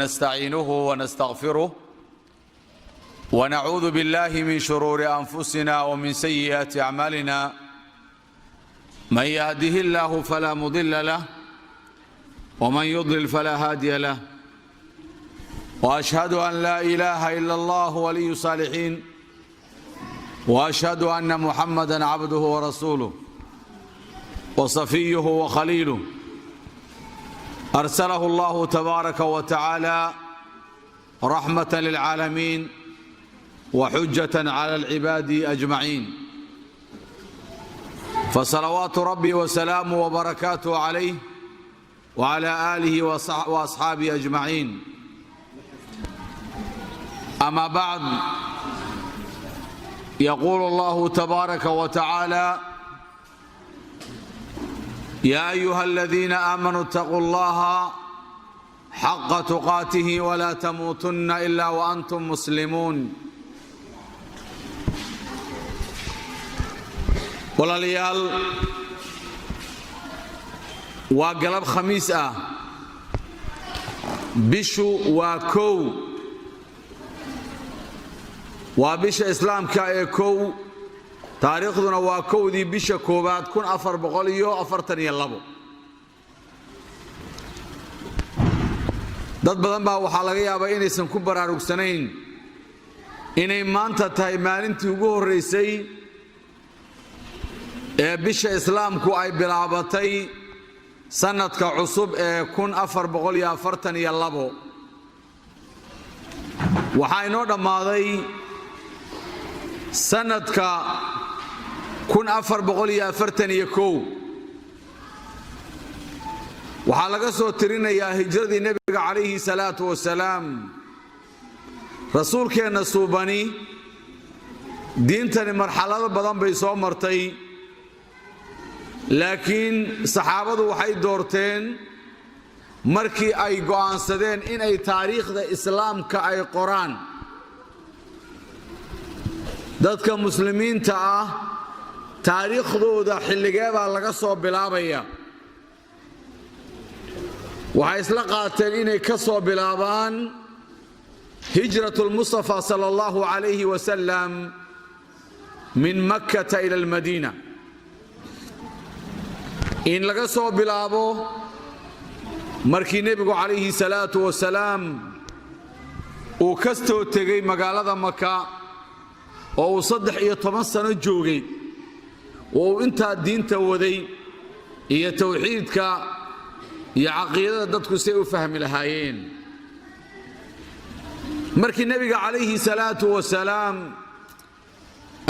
ونستعينه ونستغفره ونعوذ بالله من شرور أنفسنا ومن سيئات أعمالنا من يهده الله فلا مضل له ومن يضلل فلا هادي له وأشهد أن لا إله إلا الله ولي الصالحين وأشهد أن محمدًا عبده ورسوله وصفيه وخليله أرسله الله تبارك وتعالى رحمة للعالمين وحجة على العباد أجمعين فصلوات ربي وسلامه وبركاته عليه وعلى آله وأصحابه أجمعين أما بعد يقول الله تبارك وتعالى يا أيها الذين آمنوا اتقوا الله حق تقاته ولا تموتن إلا وأنتم مسلمون walaalayaal waa galab khamiis ah bishu waa kow waa bisha islaamka ee kow taariikhduna waa kowdii bisha koobaad 1442 dad badan baa waxaa laga yaabaa inaysan ku baraarugsanayn inay maanta tahay maalintii ugu horeysay ee bisha islaamku ay bilaabatay sanadka cusub ee 1442 waxaa inoo dhammaaday sanadka 1441 waxaa laga soo tirinayaa hijradii nebiga calayhi salaatu wasalaam rasuulkeenna suubani diintani marxalado badan bay soo martay laakiin saxaabadu waxay doorteen markii ay go'aansadeen inay taariikhda islaamka ay qoraan dadka muslimiinta ah taariikhdooda xilligee baa laga soo bilaabaya waxay isla qaateen inay ka soo bilaabaan hijratul mustafa sallallahu alayhi wasallam min makkah ila al-madina in laga soo bilaabo markii nebigu calayhi salaatu wasalaam uu ka soo tegay magaalada maka oo uu 13 sano joogay oo uu intaa diinta waday iyo tawxiidka iyo caqiidada dadku si ay u fahmi lahaayeen markii nebiga calayhi salaatu wasalaam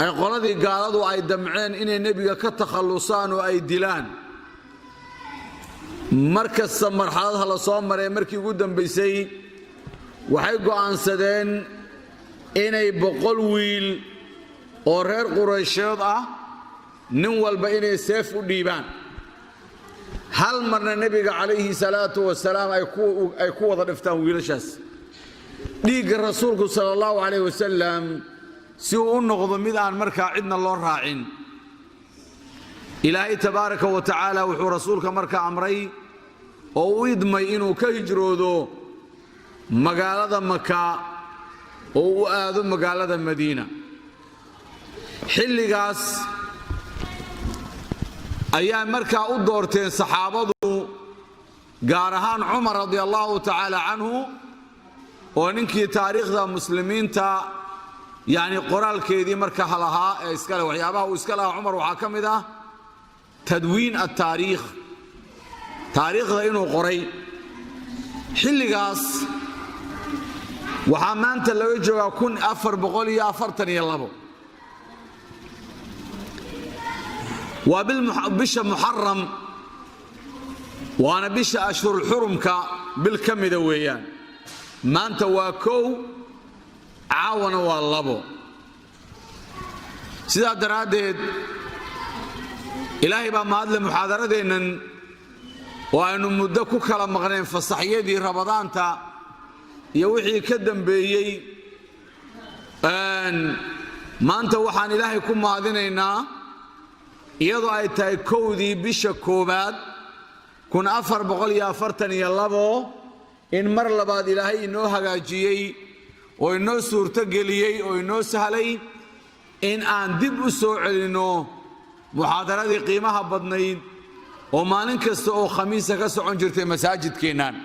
ay qoladii gaaladu ay damceen inay nebiga ka takhallusaan oo ay dilaan markasta marxaladaha la soo maray markii ugu dambaysay waxay go'aansadeen inay 100 wiil oo reer quraysheed ah nin walba inay seef u dhiibaan hal marna nebiga calayhi salaatu wasalaam ay ku wada dhiftaan wiilashaas dhiigga rasuulku sallallahu alayhi wasallam si uu u noqdo mid aan markaa cidna loo raacin ilaahay tabaaraka wa tacaala wuxuu rasuulka markaa amray oo u idmay inuu ka hijroodo magaalada maka oo u aado magaalada madiina xilligaas ayaa markaa u doorteen saxaabadu gaar ahaan Umar radiyallahu ta'ala anhu oo ninkii taariikhda muslimiinta yani qoraalkeedii markaa halahaa ee iskale waxyaabaha uu iska lahaa Umar waxa kamid ah tadwiin at-taariikh taariikhda inuu qoray xilligaas waxa maanta laga joogaa 1442 waa bisha muharram waana bisha ashhurul hurumka bil kamida weeyaan maanta waa kow caawana waa labo sidaa daraadeed ilaahay baa maadle muxaadaradeennan oo aynu muddo ku kala maqneen fasaxyadii rabadaanta iyo wixii ka dambeeyay maanta waxaan ilaahay ku maadinaynaa iyadoo ay tahay kowdii bisha koobaad 1442 إن مر لباد إلهي إنه هجاجيي وإنه سورة جليي وإنه سهلي إن دب أسوع إنه محاضرة قيمها بدنين وما ننكس أو خميسة كسر عنجرة مساجد كينان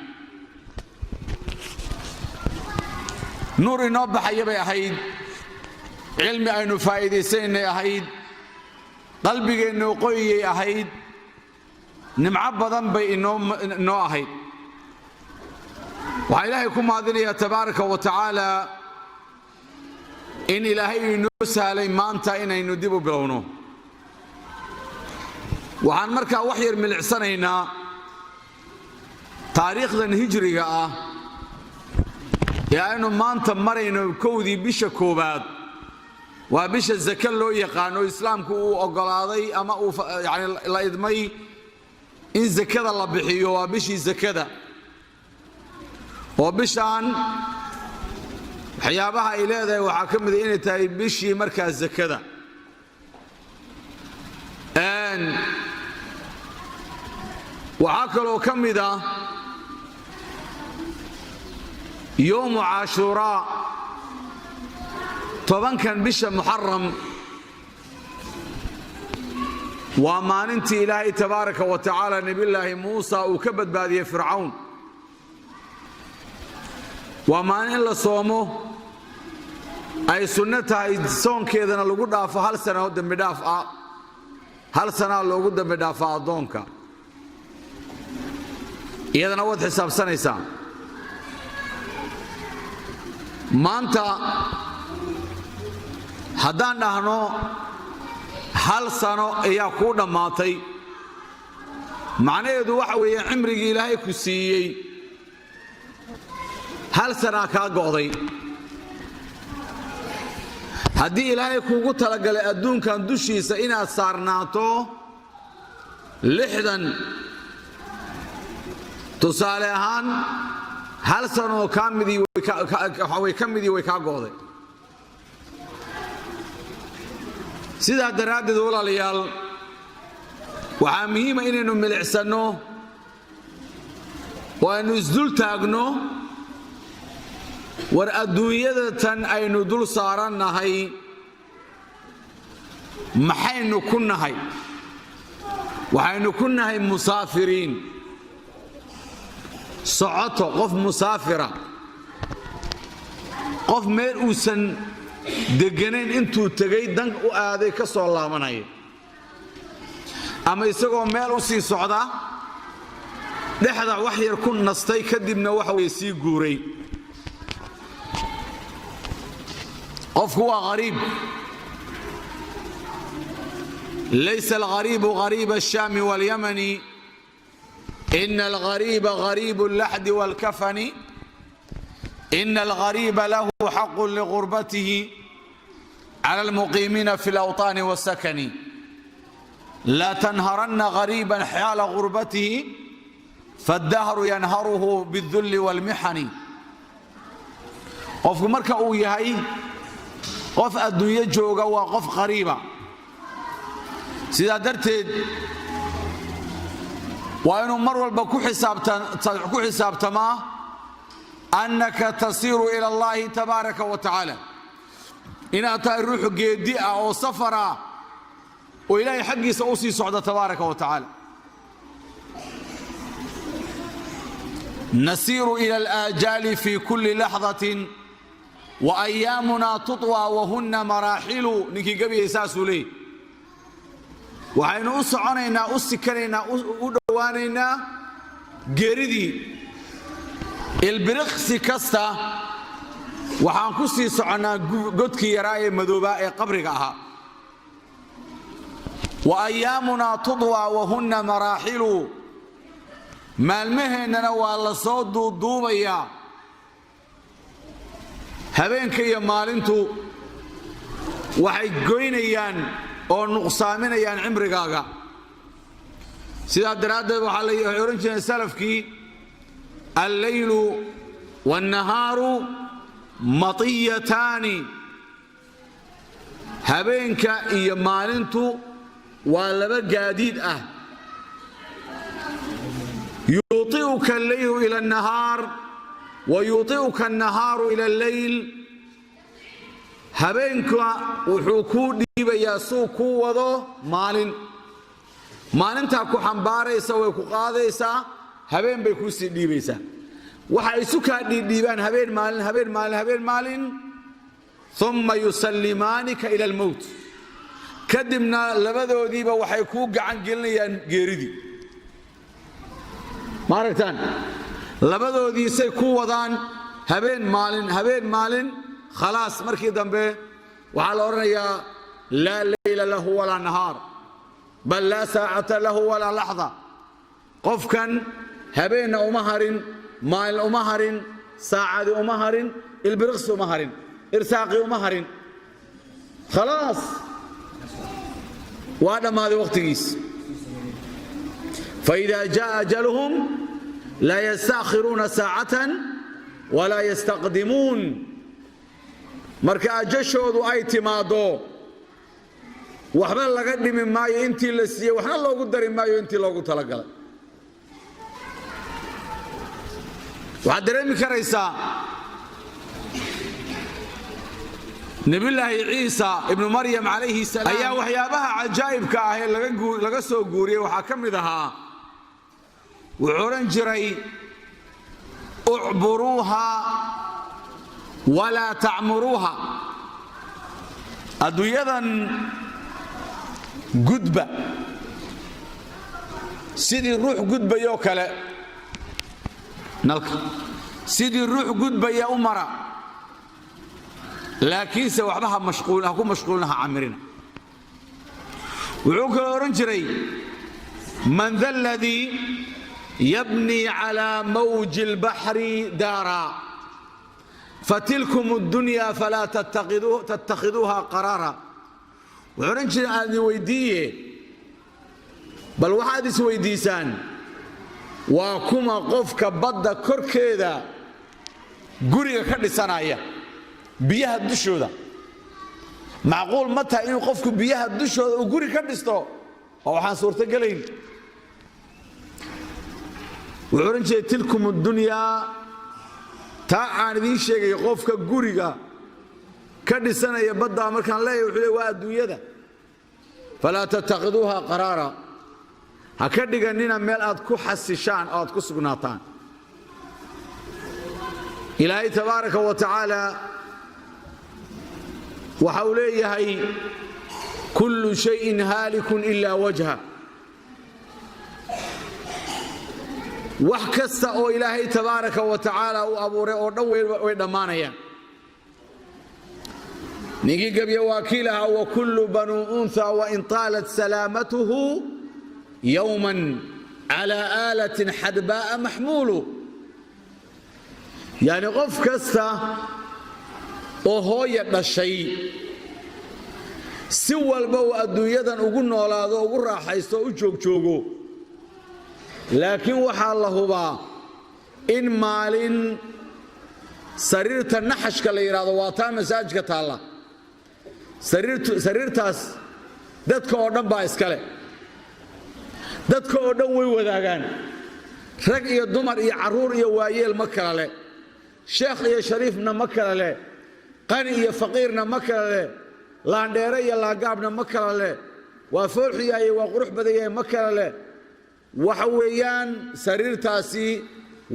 نور النوب حيبة أحيد علم أنه فائدة سنة أحيد قلبي إنه قوي أحيد نمعبضا بإنه أحيد وإلهيكم هذا تبارك وتعالى إن إلهي نسأل ما أنت إن ندب بلونه وعن مركا وحير من العسنينا تاريخ الهجرية يعني ما أنت مرينا كودي بيش كوبات وبيش الزكاة لو يقانو إسلام كو أقلاضي أما يعني لا يدمي إن زكاة الله بحيو وبيش الزكاة وبشان حيابها إلى ذا وحكم ذي إن تاي بيشي مركز الزكاة أن وعاكلوا كم ذا يوم عاشوراء طبعا كان بش محرم وما ننتي إلهي تبارك وتعالى نبي الله موسى وكبد بادية فرعون وما إن لا صومه أي سنتها صون كذا لو قد أفا هل سنة قد مدافع هل سنة لو قد مدافع دونك إذا نود حساب سنة سنة ما أنت هدان نحن هل سنة يكون ماتي معناه يدوح ويعمري إلهي كسيي هل سنة كاقوضي هدي إلهي كوكو تلقى لأدون كان دوشي سإنا سارناتو لحدا تصالحان هل سنة كامدي ويكاقوضي سيدا دراد دولا ليال وعامهيما إننو ملعسانو وأنو ازدول تاقنو war adduunyadatan aynu dul saarannahay maxaynu ku nahay waxaynu ku nahay musaafiriin socoto qof musaafira qof meel uusan deganayn intuu tagay dan u aaday ka soo laabanay ama isagoo meel u sii socda dhexda wax yar ku nastay kadibna waxa way sii guuray هو غريب ليس الغريب غريب الشام واليمن إن الغريب غريب اللحد والكفن إن الغريب له حق لغربته على المقيمين في الأوطان والسكن لا تنهرن غريبا حال غربته فالدهر ينهره بالذل والمحن قف مركا وياي قف الدنيا جوجا وقف قريبة سيدا درتد وإنه مر البكو حساب تما أنك تصير إلى الله تبارك وتعالى إن أتى الروح جديئة أو سفرة وإلهي حقي سأوصي صعدة تبارك وتعالى نسير إلى الآجال في كل لحظة وأيامنا تطوى وهن مراحل نكي قبي إساسو لي وحين أسعنينا أسكنينا أدوانينا قردي البرقس كستا وحان كسي سعنا قدك يراي مذوباء قبرك أها وأيامنا تطوى وهن مراحل ما المهننا والله صوت دوبيا هبينك يا مالنتو waxay goynayaan oo nuqsaaminayaan cimrigaaga sida daraadeed waxa la oran jiray salafkii al-laylu wan-naharu matiyatani habeenka iyo maalintu waa laba gaadiid ah yuutiuka al-laylu ila an-nahar ويطئك النهار إلى الليل هبينك وحكو ديبيا سوكو وضو مالن تاكو حنباريسا ويكو قاديسا هبين بيكو سي ديبيسا waxay suka dhiibaan habeen maalin thumma yusallimanika ila al-maut kadibna labadoodiiba waxay ku gacan gelinayaan geeridii maaragtaan labadoodii say ku wadaan habeen maalin khalaas markii dambe waxa la oranayaa la layla lahu wala nahar bal la sa'ata lahu wala lahza qofkan habeena uma harin مال أمهرين ساعد أمهرين البرغس أمهرين إرساقي أمهرين خلاص وهذا ما ذي وقت جيس فإذا جاء أجلهم لا يستأخرون ساعة ولا يستقدمون مركا جشود أيتي مادو وحنا لقد من ما ينتي لسيه وحنا لو قدر ما ينتي لو قلت لك waxaad dareemi karaysaa nabiyullaahi ciisa ibnu maryam calayhi salaam ayaa waxyaabaha cajaa'ibka ah ee laga soo guuriyey waxaa ka mid ahaa wuxuu oran jiray ucburuuha walaa tacmuruuha adduunyadan gudba sidii ruux gudbayoo kale nalka sidii ruux gudbaya u mara laakiinse waxba ku mashquulnaha camirina wuxuu kala oran jiray man dha alladii yabni calaa mawji albahri daara fatilkum addunya falaa tattakhiduuha qaraara wuxuu oran jiray aad weydiiye bal waxaad is weydiisaan waa kuma qofka badda korkeeda guriga ka dhisanaya biyaha dushooda macquul ma tahay inuu qofku biyaha dushooda uu guri ka dhisto oo waxaan suurta galayn wuxuu oran jiray tilkum addunya taa aan idiin sheegay qofka guriga ka dhisanaya badda markaan leeyahay wuxuu leeyahay waa adduunyada falaa tattakhiduuha qaraara haka dhiganina meel aad ku xasishaan oo aad ku sugnaataan ilaahay tabaaraka wa tacaala waxa uu leeyahay kullu shay'in haalikun ilaa wajha wax kasta oo ilaahay tabaaraka wa tacaala uu abuuray oo dhan way dhammaanayaan ninkii gabiya waakiilaha wa kullu banuu untha wa in taalat salaamatuhu يوما على آلة حدباء محمول يعني قف كستا وهو يدشي سوى البو الدنيا وقلنا ولا ذو قرى حيث جوجو لكن وحى الله با إن مال سريرت النحش كاليرا ضواتا مساج كتالا سريرتاس دتك ودن با اسكله dadka oo dhan way wadaagaan rag iyo dumar iyo caruur iyo waayeel ma kala leh sheekh iyo shariifna ma kala leh qani iyo faqiirna ma kala leh laandheere iyo laagaabna ma kala leh waa foolxiyahay waa qurux badayay ma kala leh waxa weeyaan sariirtaasi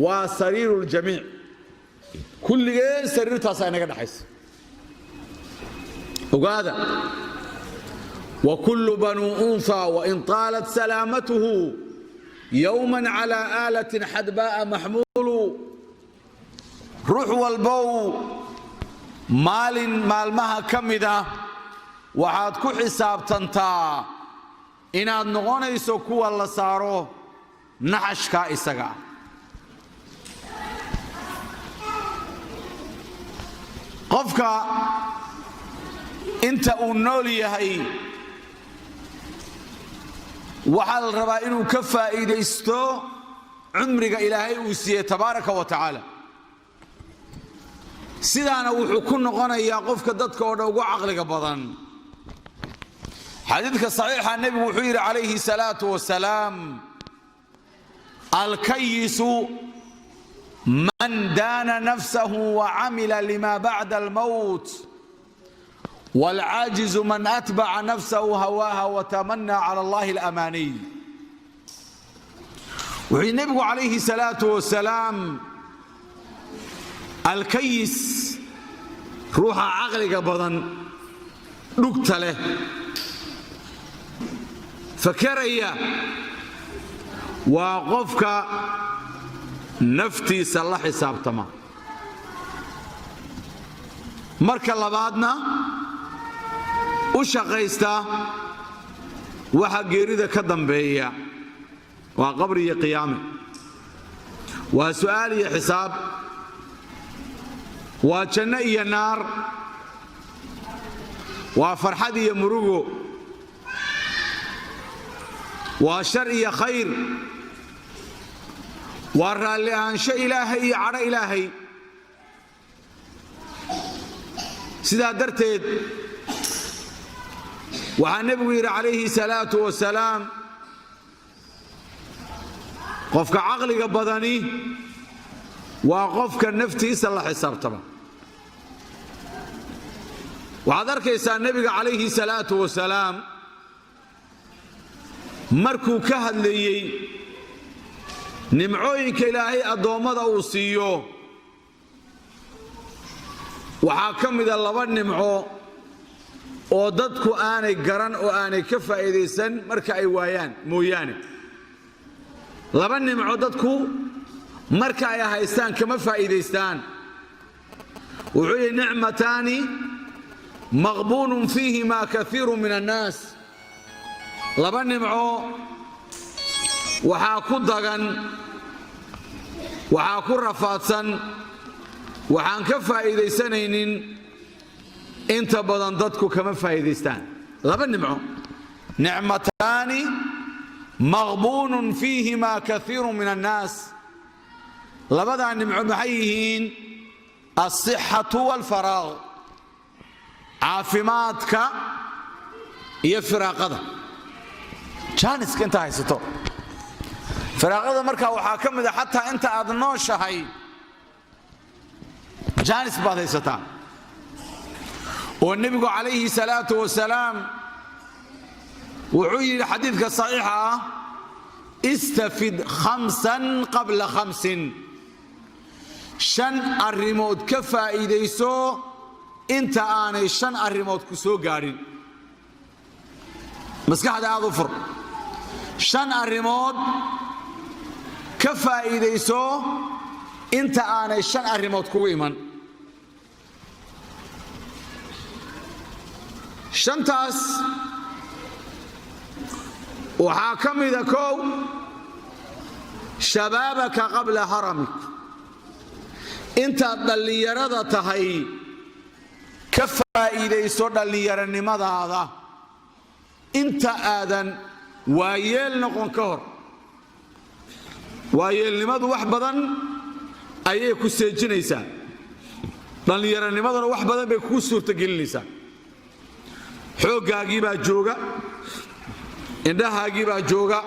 waa sariirul jamiic kulligeen sariirtaas ay naga dhaxayso ogaada وكل بنو أنثى وإن طالت سلامته يوما على آلة حدباء محمول روح والبو مال مالمها كمدة وعاد كو حساب تنتا إن عاد نغونيسو كو الله سارو نحش كائسا قفك انت النولي هي waxaa la rabaa inuu ka faa'iideysto cumriga ilaahay uu siiyay tabaaraka wa tacaala sidaana wuxuu ku noqonayaa qofka dadka oo dhan ugu caqliga badan xadiidka saxiixa nabigu wuxuu yiri calayhi salaatu wasalaam alkayisu من دان نفسه وعمل لما بعد الموت والعاجز من أتبع نفسه هواها وتمنى على الله الأماني. والنبي عليه الصلاة والسلام الكيس روح عقلك بدن نكت له فكريا وقفك نفتي صلح حساب تمام مركا لبادنا وشقيستا waxa geerida ka dambeeya waa qabri iyo qiyaame waa su'aal iyo xisaab waa janno iyo naar waa farxad iyo murugo waa shar iyo khayr waa raalli ahaansho ilaahay iyo cadho ilaahay sidaa darteed waxaa nebigu yidhi calayhi salaatu wasalaam qofka caqliga badani waa qofka naftiisa la xisaabtama waxaad arkaysaa nebiga calayhi salaatu wasalaam markuu ka hadlayey nimcooyinka ilaahay addoommada uu siiyo waxaa ka mida laba nimco oo dadku aanay garan oo aanay ka faa'iideysan marka ay waayaan mooyaane laba nimco dadku marka ay haystaan kama faa'iideystaan wuxuu yidhi nicmataani maqbuunun fiihima kathiiru min annaas laba nimco waxaa ku dagan waxaa ku rafaadsan waxaan ka faa'iideysanaynin inta badan dadku kama faa'iideystaan laba nimco nicmataani maqbuunun fiihima kathiiru min annaas labadaa nimco maxay yihiin alsixatu waalfaraaq caafimaadka iyo firaaqada jaaniska inta haysato firaaqada markaa waxaa ka mid a xataa inta aad nooshahay jaanis baad haysataa oo nebigu calayhi salaatu wasalaam wuxuu yidhi xadiidka saxiixa ah istafid khamsan qabla khamsin shan arrimood ka faa'iidayso inta aanay shan arrimood ku soo gaadhin maskaxda aad u fur shan arrimood ka faa'iidayso inta aanay shan arrimood kugu iman shantaas waxaa ka mida kow shabaabaka qabla haramik intaad dhallinyarada tahay ka faa'iidayso dhallinyaronimadaada inta aadan waayeel noqon ka hor waayeelnimadu wax badan ayay ku seejinaysaa dhallinyaronimaduna wax badan bay kuu suurtagelinaysaa xooggaagii baa jooga indhahaagii baa jooga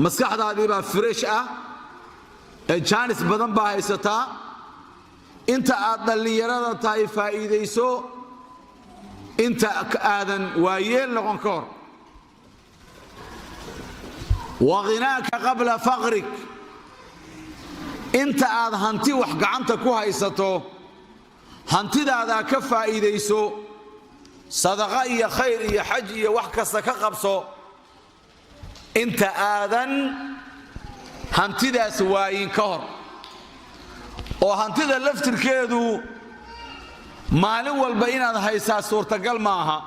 maskaxdaadii baa fresh ah ee jaanis badan baa haysataa inta aad dhallinyarada tahay faa'iidayso inta aadan waayeel noqon ka hor wa ghinaaka qabla faqrik inta aad hanti wax gacanta ku haysato hantidaadaa ka faa'iidayso sadaqa iyo khayr iyo xaj iyo wax kasta ka qabso inta aadan hantidaas waayin ka hor oo hantida laftirkeedu maalin walba inaad haysaa suurtagal maaha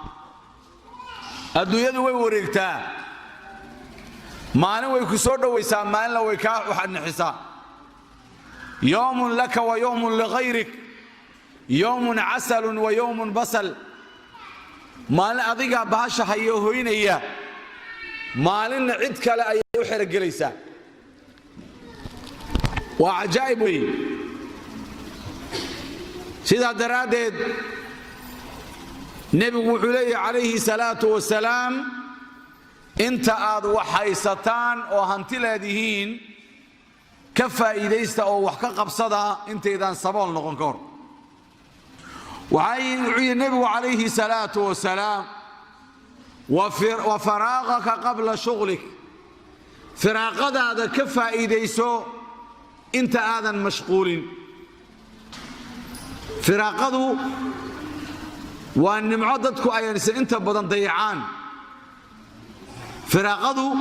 adduunyadu way wareegtaa maalin way ku soo dhowaysaa maalinna way kaa waxnixisaa yowmun laka wa yowmun lighayrik yowmun casalun wa yowmun basal maalin adigaa bahasha hayo hoynaya maalinna cid kale ayay u xerogelaysaa waa cajaa'ib wey sidaa daraaddeed nebigu wuxuu leeyahay calayhi salaatu wasalaam inta aad wax haysataan oo hanti leedihiin ka faa'iideysta oo wax ka qabsada inteedaan sabool noqon kor وعي النبي عليه الصلاة والسلام وفراغك قبل شغلك فراغ هذا كفى إيديسو انت آذن مشغول فراغه وأن معضدك أيانس انت بدن ضيعان فراغه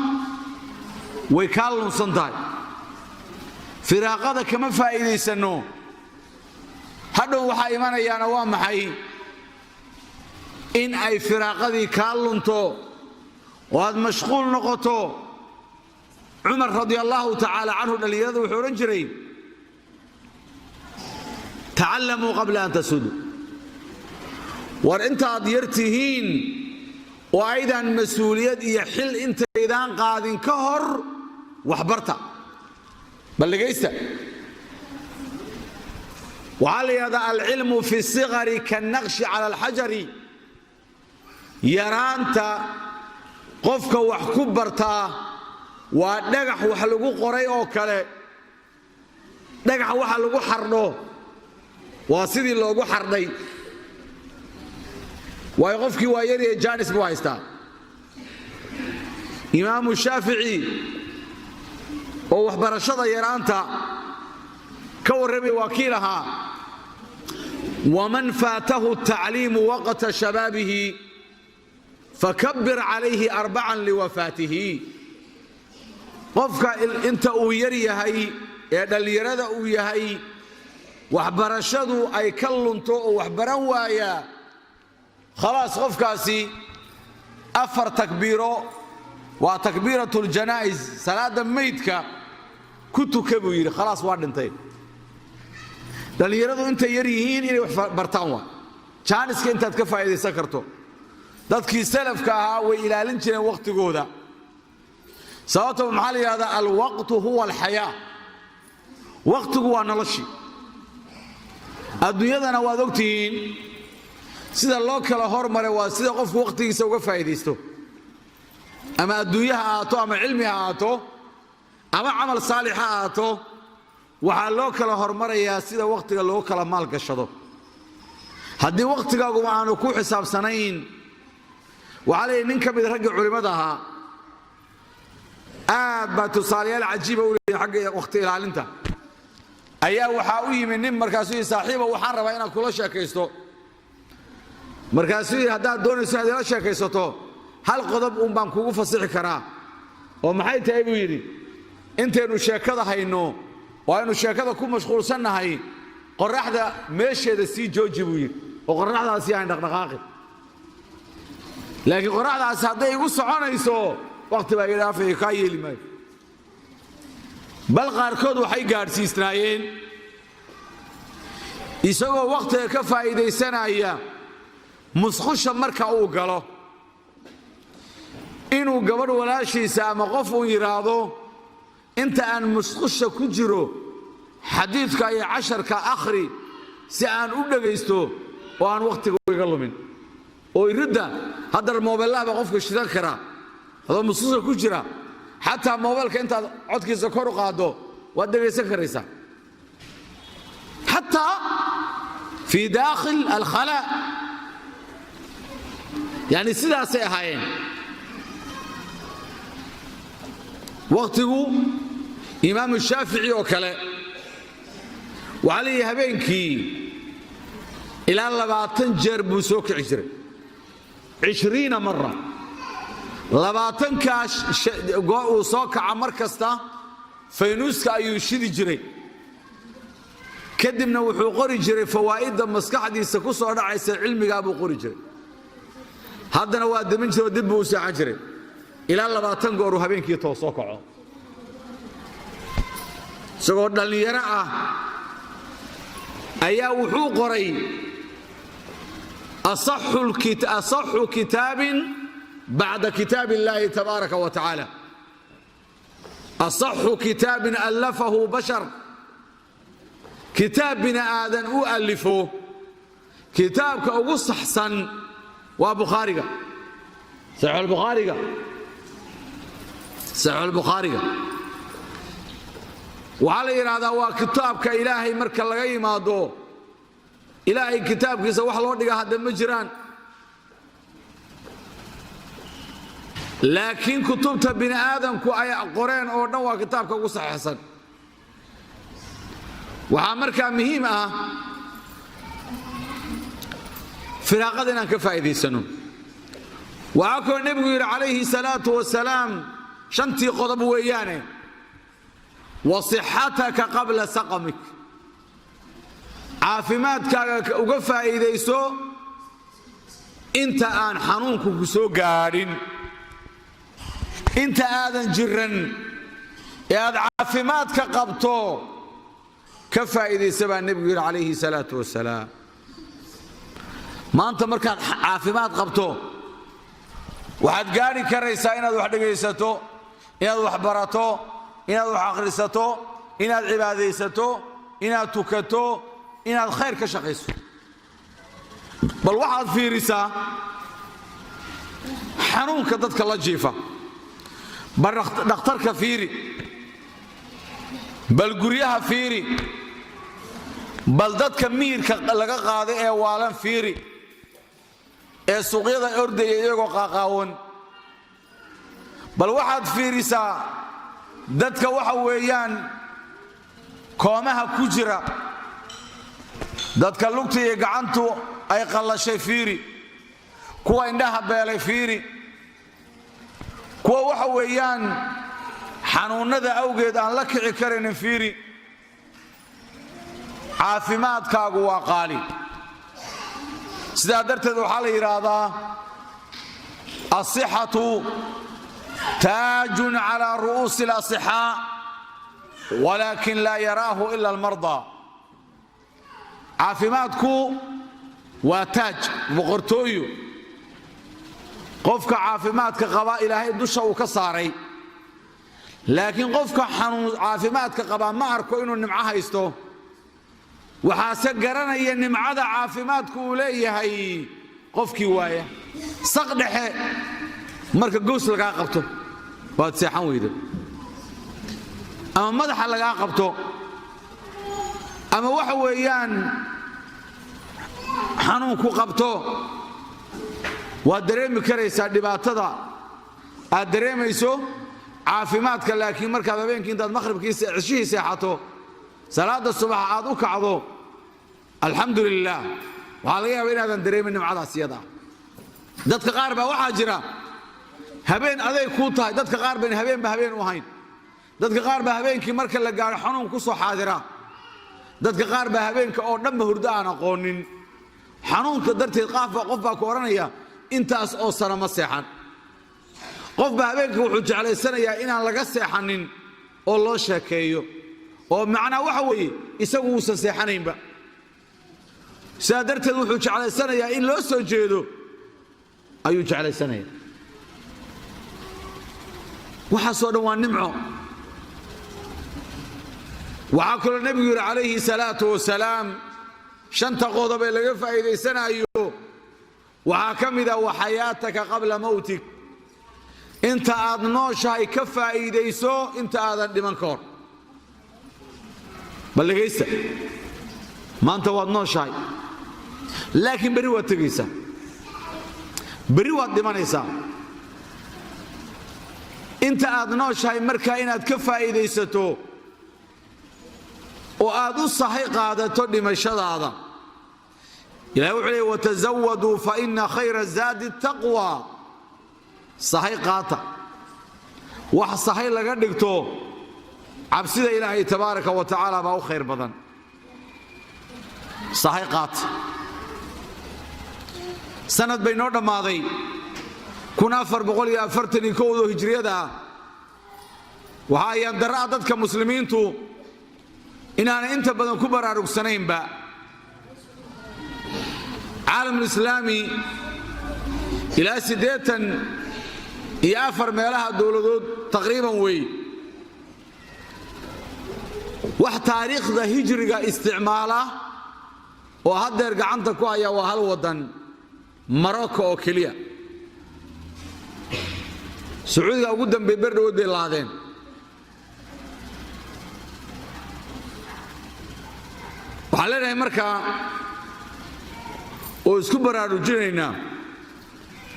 ويكالون صنداي فراغه كما فائديسنو هذا waxaa imanayana waa maxay in ay firaaqadii ka lunto oo aad mashquul noqoto Umar radiyallahu ta'ala anhu dhaliyadu wuxuu oran jiray ta'allamu qabla an tasudu war inta aad yartihiin oo aydan mas'uuliyad iyo xil intaydan qaadin ka hor wax barta balligaysta وعلى هذا العلم في الصغر كالنقش على الحجر يرانتا قفك وحكبرتا ودغخ waxa lagu qoray oo kale dhagax waxa lagu xardho waa sidii loogu xardhay way qofkii waa yar ee jaanis buu haystaa Imam Shafi'i oo wax barashada yaraanta ka warramay wakiilaha ومن فاته التعليم وقت شبابه فكبر عليه 4 لوفاته قفك انت او يريهي ee dhalinyarada uu yahay waxbarashadu ay ka lunto oo waxbaran waaya خلاص qofkaasi 4 takbiiro waa takbiiratul janaa'iz salaada meydka ku tukabu yiri خلاص waa dhintay dhalinyaradu inta yar yihiin inay wax bartaan waa jaaniska intaad ka faa'iideysan karto dadkii salafka ahaa way ilaalin jireen waqtigooda sababtoo maxaa la yiraahdaa alwaqtu huwa alhayaa waqtigu waa noloshi adduunyadana waad ogtihiin sida loo kala hormaray waa sida qofku waqtigiisa uga faa'iideysto ama adduunyaha aato ama cilmi aato ama amal saalix aato waxa loo kala hormarayaa sida waqtiga loo kala maal gashado haddii waqtigaagu aanu ku xisaabsanayn waxa leeyahay nin ka mid rag culimada ahaa aad baa tusaalayaal cajiib u leeyahay xagga waqti ilaalinta ayaa waxa uu yimid nin markaasuu saaxiibo waxaan rabaa inaan kula sheekaysto markaasuu haddaad doonayso inaad la sheekaysato hal qodob baan kugu fasixi karaa oo maxay tahay buu yiri inteenu sheekada hayno waa inuu sheekada ku mashquulsanahay qorraxda meesheeda si jooji buu yiri oo qorraxdaasi aan dhaqdhaqaaqin laakiin qorraxdaas haday igu soconayso waqti baa ilaafay ka yeeli maayo bal qaarkood waxay gaarsiisnaayeen isagoo waqtiga ka faa'iideysanaya musqusha marka uu galo inuu gabadh walaashiisa ama qof uu yiraahdo inta aan musqusha ku jiro xadiidka iyo casharka akhri si aan u dhageysto oo aan waqtiga uga lumin oo irida hadar moobilada qofka shidan kara hada musqusha ku jira حتى موبايلك انت codkiisa kor u qaado waad dhageysan karaysaa حتى في داخل الخلاء يعني sidaasay ahaayeen waqtigu imaam Shaafici oo kale wali habeenkii ilaa 20 jeer buu soo kici jiray 20 marra 20 kaash uu soo kaca mar kasta faynuuska ayuu shidi jiray kadibna wuxuu qori jiray fawaa'ida maskaxdiisa ku soo dhacaysa cilmiga buu qori jiray haddana waa dimin jiray dib buu saacan jiray ilaa 20 goor habeenkii too soo kaco isagoo dhalinyaro ah ayaa wuxuu qoray asahhu kitaabin بعد كتاب الله تبارك وتعالى أصح كتاب ألفه بشر كتاب بن آدم ألفه كتاب كأوص حسن وبخاري صحيح البخاري صحيح البخاري وعلى إرادة وكتاب كإلهي مركا لغاية ما دو إلهي كتاب كيسا وحلو ديغا هذا مجران لكن كتبت بني آدم كو أي قرين أو نوى كتاب كو صحيح حسن وعامركا مهمة فراقدنا كفايدي سنو وعاكو النبي عليه الصلاة والسلام شنتي قضب وياني وصحتك قبل سقمك عافماتك وقفا إيديسو انت آن حنونك كسو قارين انت آذن جرن يا عافماتك قبطو كفا إيديسو النبي عليه الصلاة والسلام ما انت مركان عافمات قبطو waxaad gaari karaysaa inaad wax dhageysato inaad wax barato inaad wax akhrisato inaad cibaadeysato inaad tukato inaad khayr ka shaqeyso bal waxaad fiirisaa xanuunka dadka la jiifa bal dhakhtarka fiiri bal guryaha fiiri bal dadka miirka laga qaaday ee waalan fiiri ee suuqyada ordaya iyagoo qaaqaawan bal waxaad fiirisaa dadka waxa weeyaan koomaha ku jira dadka lugta iyo gacantu ay qallashay fiiri kuwa indhaha beelay fiiri kuwa waxa weeyaan xanuunada awgeed aan la kici karin fiiri caafimaadkaagu waa qaali سيدا درتد وحال يرادا الصحة تاج على رؤوس الأصحاء ولكن لا يراه إلا المرضى عافماتكو وتاج بقرتويو قفك عافماتك قبا إلهي دوشا وكساري لكن قفك عافماتك قبا ما أركو إنو نمعها يستو waxaa garanaya nimcada caafimaadku uu leeyahay qofkii waaya saq dhexe marka goos laga qabto waad seexan weydo ama madaxa laga qabto ama waxa weeyaan xanuun ku qabto waa dareemi karaysaa dhibaatada aad dareemayso caafimaadka laakiin marka habeenkii intaad maqribkiisa cishii seexato salaada subax aad u kacdo الحمد لله وعلى يا وين هذا دريم من معاد السيادة دتك قاربة وحاجرة هبين أذي كوتها دتك قاربة هبين بهبين وهين دتك قاربة هبين كي مركل لقى حنون كسو حاضرة دتك قاربة هبين كأور دم هردان قونين حنون قدرت القافة قفة كورانية أنت أو سنة مسيحا قفة هبين كوحج على السنة يا إنا لقى سيحانين الله شاكيو ومعنا وحوي يسووا سيحانين بقى سادرت وحوش على السنة يا إن لو سجدوا أيوج على السنة وحصلوا ونمعوا وعاكل النبي عليه الصلاة والسلام شنت غضب لقف إذا سنة أيوه وحاكم إذا وحياتك قبل موتك أنت أضنوش هاي كفى إذا يسو أنت أذن لمنكور بل لقيت ما أنت أضنوش هاي لكن بريوة تقيسة بريوة دمانيسة انت أدنوش هاي مركا إناد كفا إيديستو وآدو الصحيح قادة تودي مشهد هذا إلهي وحلي وتزودوا فإن خير الزاد التقوى صحيح قاطع واحد صحيح لقدكتو عبسيدة إلهي تبارك وتعالى باو خير بدن صحيح قاطع سند بينور دماضي كنا أفر بقول يا فرتني كودو هجرية ده وهاي يندرى عددك مسلمين تو إن أنا أنت بدن كبر عروق سنين بقى عالم الإسلامي إلى سديتا يافر ميلها دولدود تقريبا وي wax taariikhda hijriga isticmaala oo hadeer gacanta ku haya waa hal wadan Morocco oo kaliya Sacuudiga ugu dambeeyay berdhood bay laadeen waxaan leenahay markaa oo isku baraarujinaynaa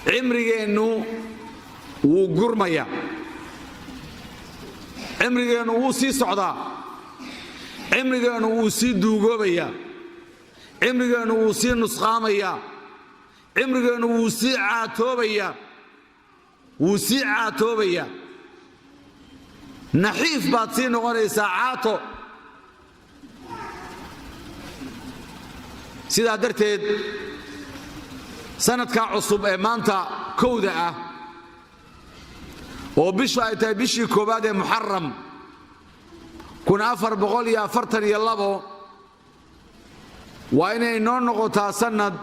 cimrigeennu wuu gurmaya, cimrigeennu wuu sii socdaa, cimrigeennu wuu sii duugoobaya, cimrigeennu wuu sii nusqaamaya, cimrigeennu wuu sii caatoobaya, naxiif baad sii noqonaysaa, caato. sidaa darteed sanadka cusub ee maanta kowda ah oo bishu ay tahay bishii koowaad ee muxaram 1442 waa inay noo noqotaa sanad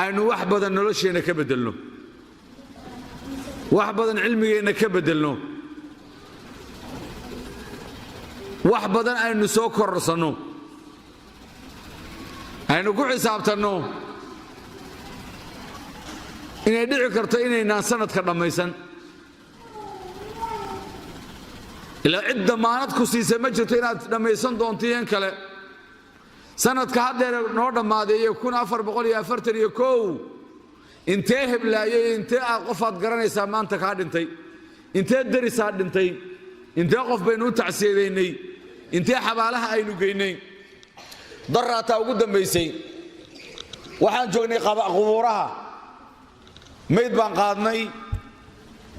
aynu wax badan nolosheenna ka bedelno, wax badan cilmigeenna ka bedelno, wax badan aynu soo kororsanno, aynu ku xisaabtanno inay dhici karto inaynaan sanadka dhammaysan. ilaa cid damaanad ku siisa ma jirto inaad dhammaysan doontiin kale. sanadka haddeer noo dhammaadeeye 1441 intee heblaayay, intee qofaad garanaysaa maanta kaa dhintay, intee darisaa dhintay, intee qof baynu u tacsiyeedaynay, intee xabaalaha aynu geynay. daraataa ugu dambaysay waxaan joognay qubuuraha, mayd baan qaadnay,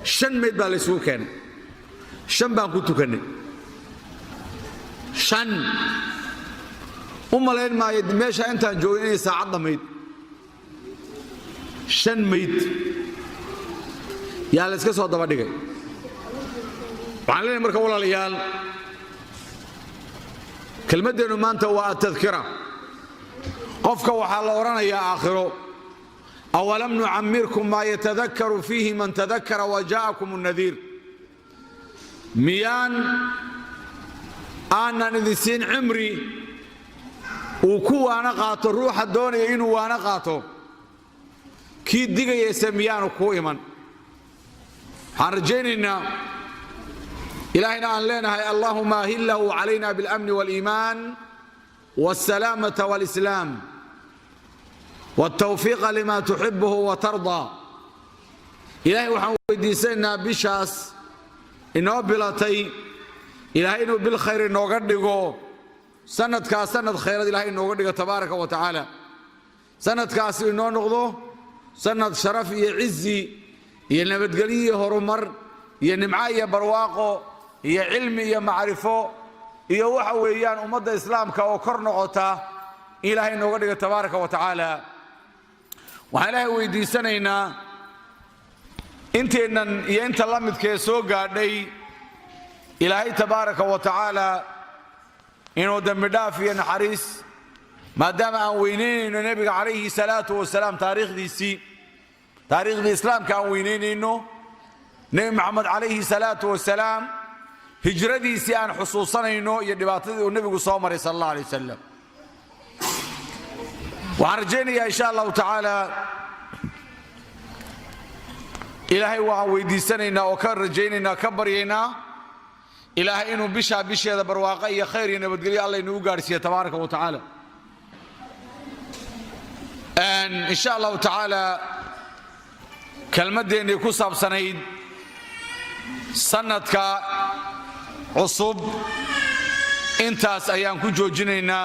5 mayd baa laysugu keenay, 5 baan ku tukannay. 5 u malayn maayo meesha intaan joogin inay saacad dhammayd. 5 mayd yaa la iska soo daba dhigay. waxaan leenahay marka walaalayaal, kelmaddeenu maanta waa atadkira. qofka waxaa la odhanayaa aakhiro awalam nucammirkum maa yatadakkaru fiihi man tadakkara wa jaa'akum annadiir. miyaan aanan idin siin cimri uu ku waana qaato ruuxa doonaya inuu waana qaato, kii digayaysa miyaanu kuu iman. waxaan rajaynaynaa ilaahayna aan leenahay allahuma ahillahu calayna biاlamni wاliimaan wاsalaamata wاlislaam wاltawfiiqa lima tuxibuhu watardaa. ilaahay waxaan weydiisanaynaa bishaas inoo bilatay ilaahay inuu bil khayr inooga dhigo, sanadkaas sanad khayrad ilaahay inooga dhigo tabaaraka wa tacaala. sanadkaasi inoo noqdo sanad sharaf iyo cizi iyo nabadgelyo iyo horumar iyo nimco iyo barwaaqo iyo cilmi iyo macrifo iyo waxa weeyaan ummadda islaamka oo kor noqota ilaahay inooga dhigo tabaaraka wa tacaala. waxaan ilaahay weydiisanaynaa inteennan iyo inta la midkee soo gaadhay ilaahay tabaaraka wa tacaala inuu dembi dhaaf iyo naxariis, maadaama aan weynaynayno nebiga calayhi salaatu wasalaam taariikhdii islaamka aan weynaynayno, nebi maxamed calayhi salaatu wasalaam hijradiisii aan xusuusanayno iyo dhibaatadii uu nebigu soo maray sal allah alay wasalam. waxaan rajaynayaa insha allahu tacaala ilaahay waxaan weydiisanaynaa oo ka rajaynaynaa ka baryaynaa ilaahay inuu bisheeda barwaaqo iyo khayr iyo nabadgelyo alla inuu gaarsiiyo tabaaraka wa tacaala. insha allahu tacaala kelmadeennii ku saabsanayd sanadka cusub intaas ayaan ku joojinaynaa.